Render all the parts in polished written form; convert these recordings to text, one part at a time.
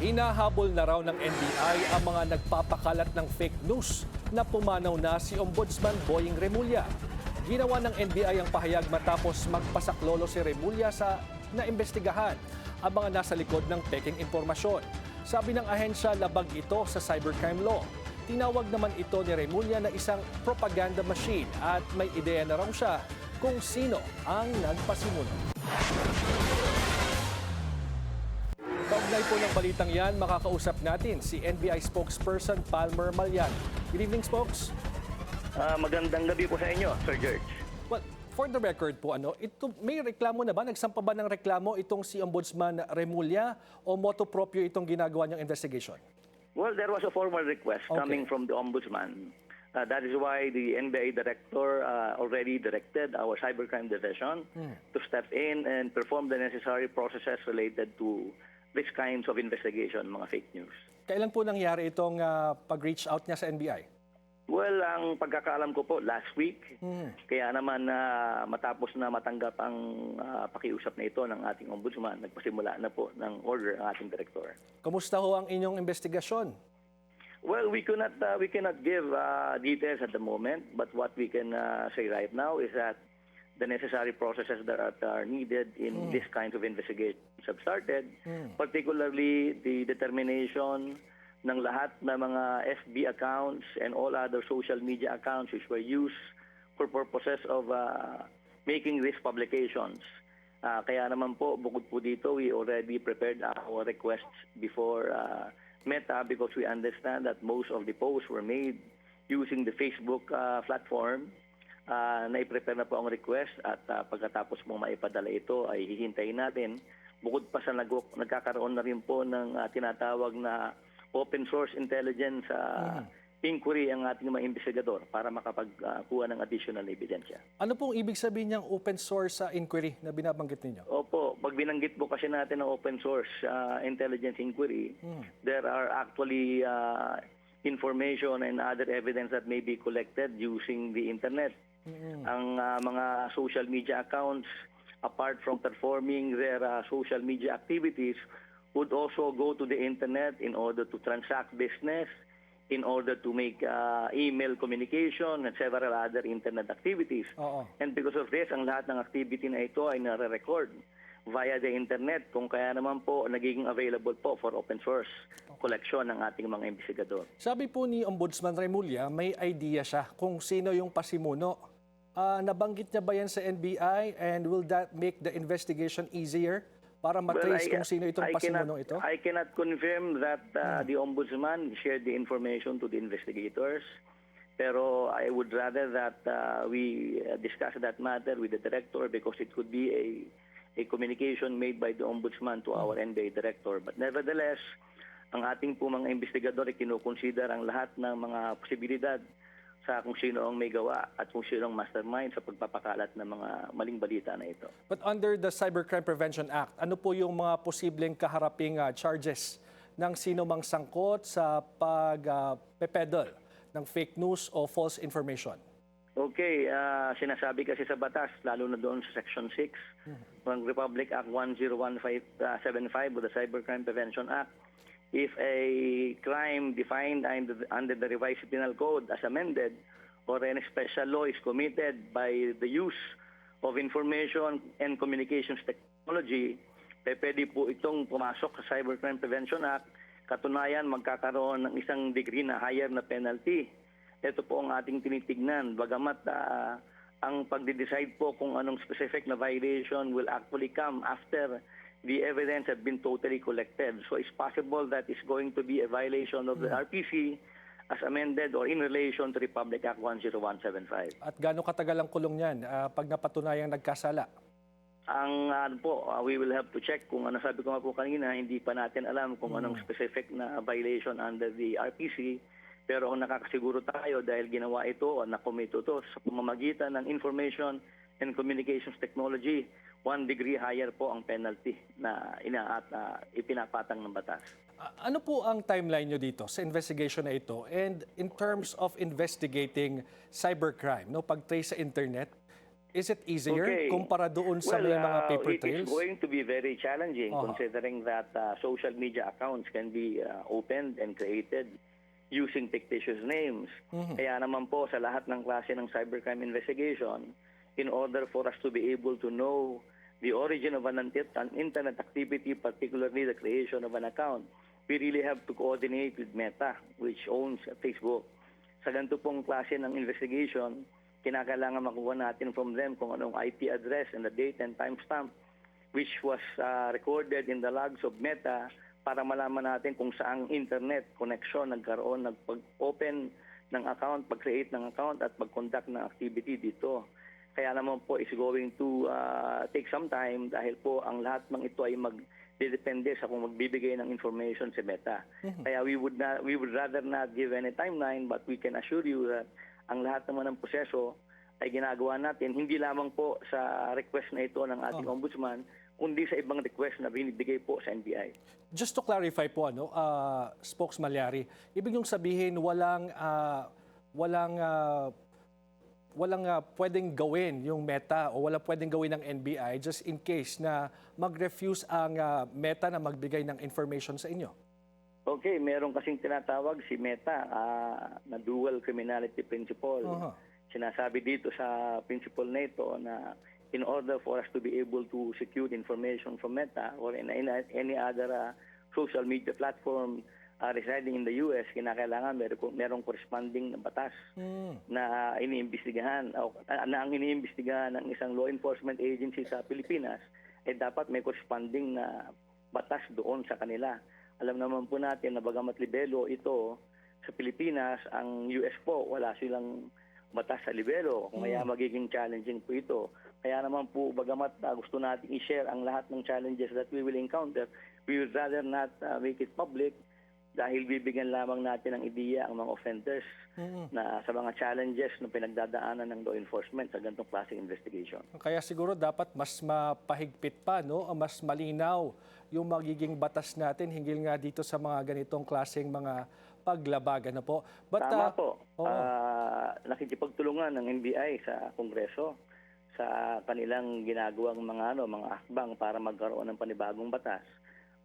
Hinahabol na raw ng NBI ang mga nagpapakalat ng fake news na pumanaw na si Ombudsman Boying Remulla. Ginawa ng NBI ang pahayag matapos magpasaklolo si Remulla sa naimbestigahan ang mga nasa likod ng peking impormasyon. Sabi ng ahensya, labag ito sa cybercrime law. Tinawag naman ito ni Remulla na isang propaganda machine at may ideya na raw siya kung sino ang nagpasimuno. Kaugnay po ng balitang yan, makakausap natin si NBI spokesperson Palmer Malyan. Good evening, spokes. Magandang gabi po sa inyo, Sir George. Well, for the record po, may reklamo na ba? Nagsampa ba ng reklamo itong si Ombudsman Remulla o motu proprio itong ginagawa niyang investigation? Well, there was a formal request coming from the Ombudsman. That is why the NBI director already directed our cybercrime division to step in and perform the necessary processes related to these kinds of investigation, mga fake news. Kailan po nangyari itong pag-reach out niya sa NBI? Well, ang pagkakaalam ko po, last week. Kaya naman matapos na matanggap ang pakiusap na ito ng ating ombudsman, nagpasimula na po ng order ang ating director. Kamusta ho ang inyong investigasyon? Well, we cannot give details at the moment, but what we can say right now is that the necessary processes that are needed in this kind of investigations have started, particularly the determination ng lahat ng mga FB accounts and all other social media accounts which were used for purposes of making these publications. Kaya naman po, bukod po dito, we already prepared our requests before Meta because we understand that most of the posts were made using the Facebook platform. Na-prepare na po ang request at pagkatapos mong maipadala ito ay hihintayin natin. Bukod pa sa nagkakaroon na rin po ng tinatawag na open source intelligence inquiry ang ating mga investigador para makapagkuha ng additional ebidensya. Ano pong ibig sabihin niyang open source inquiry na binabanggit ninyo? Opo, pag binanggit po kasi natin ng open source intelligence inquiry, there are actually information and other evidence that may be collected using the internet. Ang mga social media accounts, apart from performing their social media activities, would also go to the internet in order to transact business, in order to make email communication and several other internet activities. And because of this, ang lahat ng activity na ito ay nare-record via the internet, kung kaya naman po nagiging available po for open source collection ng ating mga investigador. Sabi po ni Ombudsman Remulla, may idea siya kung sino yung pasimuno. Nabanggit niya ba yan sa NBI and will that make the investigation easier para matrace kung sino itong pasimuno ito? I cannot confirm that the Ombudsman shared the information to the investigators. Pero I would rather that we discuss that matter with the director because it could be a communication made by the Ombudsman to our NBI director. But nevertheless, ang ating po mga investigador ay kinukonsider ang lahat ng mga posibilidad sa kung sino ang may gawa at kung sino ang mastermind sa pagpapakalat ng mga maling balita na ito. But under the Cybercrime Prevention Act, ano po yung mga posibleng kaharaping charges ng sino mang sangkot sa pagpepeddle ng fake news o false information? Okay, sinasabi kasi sa batas, lalo na doon sa Section 6 ng Republic Act 10175 o the Cybercrime Prevention Act, if a crime defined under the revised penal code as amended or any special law is committed by the use of information and communications technology, pwede po itong pumasok sa Cybercrime Prevention Act. Katunayan, magkakaroon ng isang degree na higher na penalty. Ito po ang ating tinitignan. Bagamat ang pagde-decide po kung anong specific na violation will actually come after the evidence have been totally collected. So it's possible that it's going to be a violation of the RPC as amended or in relation to Republic Act 10175. At gaano katagal ang kulong niyan pag napatunayang nagkasala? We will have to check kung ano, sabi ko nga po kanina, hindi pa natin alam kung anong specific na violation under the RPC. Pero ang nakakasiguro tayo dahil ginawa ito o nakomito ito sa pamamagitan ng information and communications technology, 1 degree higher po ang penalty na ipinapatang ng batas. Ano po ang timeline nyo dito sa investigation na ito? And in terms of investigating cybercrime, pag-trace sa internet, Is it easier Okay. kumpara doon sa Well, may mga paper it is trails? going to be very challenging Uh-huh. considering that social media accounts can be opened and created using fictitious names. Kaya naman po sa lahat ng klase ng cybercrime investigation, in order for us to be able to know the origin of an internet activity, particularly the creation of an account, we really have to coordinate with Meta, which owns Facebook. Sa ganito pong klase ng investigation, kinakailangan makuha natin from them kung anong IP address and the date and timestamp which was recorded in the logs of Meta para malaman natin kung saang internet connection nagkaroon, nagpag-open ng account, pag-create ng account at pag-conduct ng activity dito. Kaya naman po is going to take some time dahil po ang lahat ng ito ay magdedepende sa kung magbibigay ng information si Meta. Kaya we would rather not give any timeline, but we can assure you that ang lahat naman ng proseso ay ginagawa natin hindi lamang po sa request na ito ng ating ombudsman, kundi sa ibang request na binibigay po sa NBI. Just to clarify po, Spokesman Malyari, ibig niyong sabihin walang pwedeng gawin yung Meta o walang pwedeng gawin ng NBI just in case na mag-refuse ang Meta na magbigay ng information sa inyo? Okay, meron kasing tinatawag si Meta na dual criminality principle. Sinasabi dito sa principle na ito na in order for us to be able to secure information from Meta or in any other social media platform residing in the US, kinakailangan merong corresponding na batas na iniimbestigahan na ang iniimbestigahan ng isang law enforcement agency sa Pilipinas ay dapat may corresponding na batas doon sa kanila. Alam naman po natin na bagamat libelo ito sa Pilipinas, ang US po wala silang batas sa libelo, kaya magiging challenging po ito. Kaya naman po bagamat gusto natin i-share ang lahat ng challenges that we will encounter, we would rather not make it public dahil bibigyan lamang natin ng ideya ang mga offenders na sa mga challenges na pinagdadaanan ng law enforcement sa ganitong klaseng investigation. Kaya siguro dapat mas mapahigpit pa, no? Mas malinaw yung magiging batas natin hinggil nga dito sa mga ganitong klaseng mga paglabagan na po. But, Tama po. Nakikipagtulungan ng NBI sa Kongreso sa kanilang ginagawang mga hakbang para magkaroon ng panibagong batas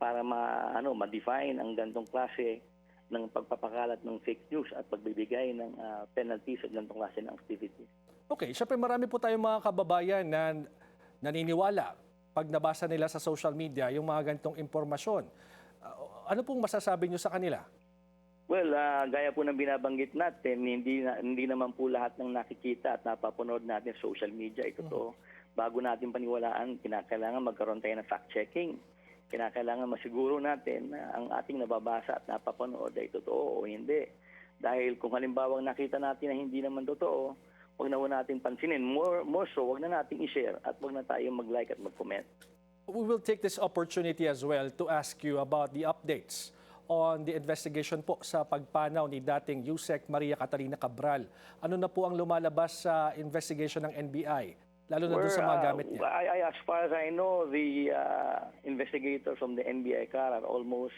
para ma-define ang gantong klase ng pagpapakalat ng fake news at pagbibigay ng penalties sa gantong klase ng activity. Okay, syempre marami po tayong mga kababayan na naniniwala pag nabasa nila sa social media yung mga gantong impormasyon. Ano pong masasabi nyo sa kanila? Well, gaya po ng binabanggit natin, hindi naman po lahat ng nakikita at napapanood natin sa social media ito to. Bago natin paniwalaan, kinakailangan magkaroon tayo ng fact-checking. Kinakailangan masiguro natin na ang ating nababasa at napapanood ay totoo o hindi. Dahil kung halimbawa nakita natin na hindi naman totoo, huwag na natin pansinin. More so, huwag na natin i-share at huwag na tayo mag-like at mag-comment. We will take this opportunity as well to ask you about the updates on the investigation po sa pagpanaw ni dating Yusek Maria Catalina Cabral. Ano na po ang lumalabas sa investigation ng NBI? Lalo na doon sa mga gamit niya. As far as I know, the investigators from the NBI CAR are almost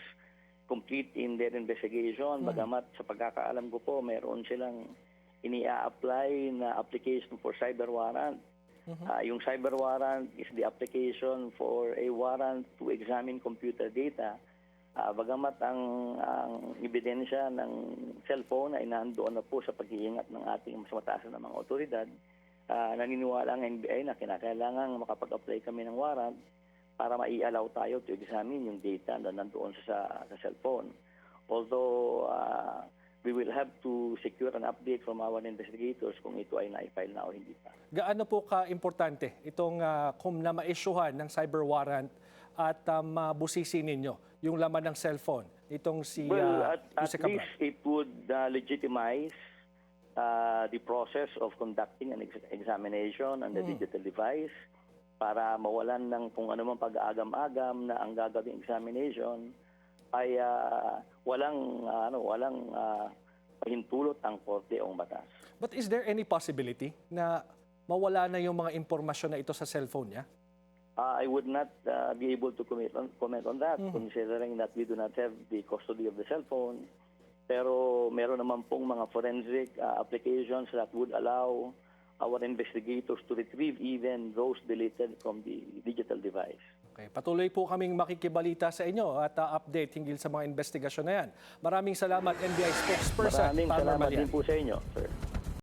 complete in their investigation. Bagamat sa pagkakaalam ko po, meron silang ini-apply na application for cyber warrant. Yung cyber warrant is the application for a warrant to examine computer data. Bagamat ang ebidensya ng cellphone ay nandoon na po sa pag-iingat ng ating mas mataas na mga otoridad, naniniwala ang NBI na kinakailangan makapag-apply kami ng warrant para mai-allow tayo to examine yung data na nandoon sa cellphone. Although we will have to secure an update from our investigators kung ito ay na-file na o hindi pa. Gaano po ka-importante itong kung na ma-issuehan ng cyber warrant at mabusisi ninyo yung laman ng cellphone itong si at Yusek Cabral? least it would legitimize the process of conducting an examination on the digital device para mawalan ng kung anumang pag-agam-agam na ang gagawing examination ay walang pahintulot ang korte o ang batas. But is there any possibility na mawala na yung mga impormasyon na ito sa cellphone niya? I would not be able to comment on that considering that we do not have the custody of the cellphone. Pero meron naman pong mga forensic applications that would allow our investigators to retrieve even those deleted from the digital device. Okay, patuloy po kaming makikibalita sa inyo at update hinggil sa mga investigasyon na yan. Maraming salamat, NBI spokesperson Maraming Palmer salamat Malian. din po sa inyo, sir.